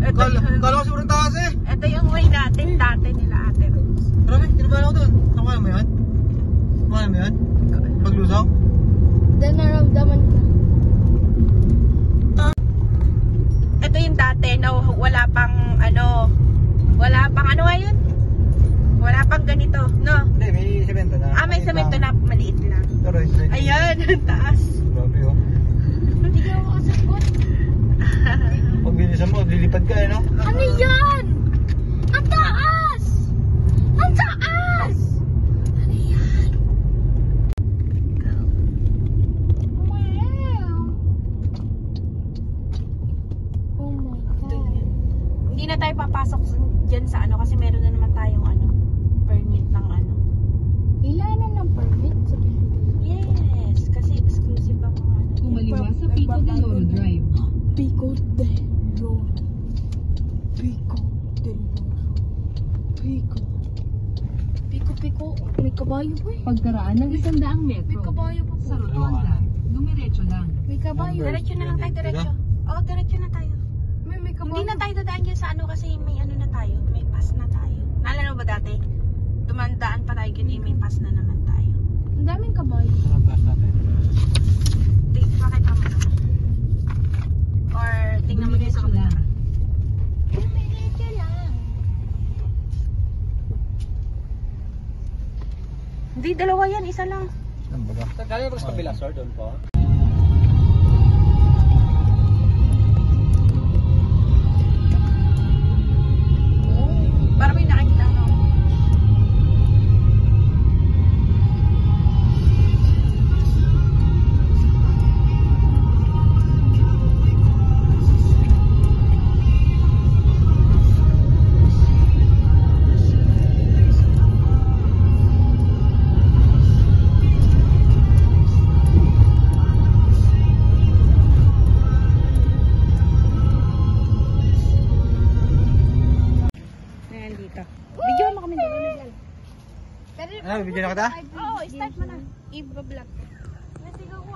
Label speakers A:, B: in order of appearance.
A: Kala ko sobrang taas eh.
B: Ito yung way natin, dati nila Ate Rose.
A: Marami, kinabala ako doon. Nakaya mo yan? Nakaya mo yan? Paglusaw?
C: Then naramdaman ko.
B: Ito yung dati na wala pang ano ngayon? Wala pang ganito, no?
A: Hindi, may semento na.
B: May semento na, maliit lang.
A: Pero straight.
B: Ayan, ang taas.
A: Grabe oh.
C: Hindi ka ako kasabot.
A: Pag bilisan mo, lilipad ka eh, no?
C: Ano yan? Ang taas! Ang taas! Ano yan? Wow! Oh my God.
B: Hindi na tayo papasok dyan sa ano kasi meron na naman tayong permit ng ano.
C: Ilanan ng permit sa Pilipinas?
B: Yes, kasi exclusive ang mga ano.
D: Kumaliwa sa Pico de Loro Drive.
C: Pico de Loro. Pico de Loro. Pico. May kabayo po eh.
D: Pagkaraan ng 100
C: May
D: metro.
C: kabayo po
D: Sa
C: po.
D: Rotonda, dumiretso lang.
C: May kabayo.
B: Diretso na lang tayo, diretso. Oo, diretso na tayo.
C: May kabayo.
B: Hindi na tayo dadaan dyan sa ano kasi may ano na tayo. May pass na tayo. Naalala mo ba dati? Dumandaan pa tayo yun, may pass na naman tayo.
C: Ang daming kabayo.
A: Saan ang pass natin?
B: Pakita mo naman. Or tingnan mo din sa kabila.
C: Dumiretso lang.
B: Hindi, dalawa yan. Isa lang.
A: Saan ba ba?
E: Saan galing ba sa kabila, sir? Doon po?
B: Para may nakikita no? Video mo kami dito naglan.
A: Ano, bibigyan na kita?
B: Oo, start mo na.
C: I-vlog.
B: Nasigaw ko.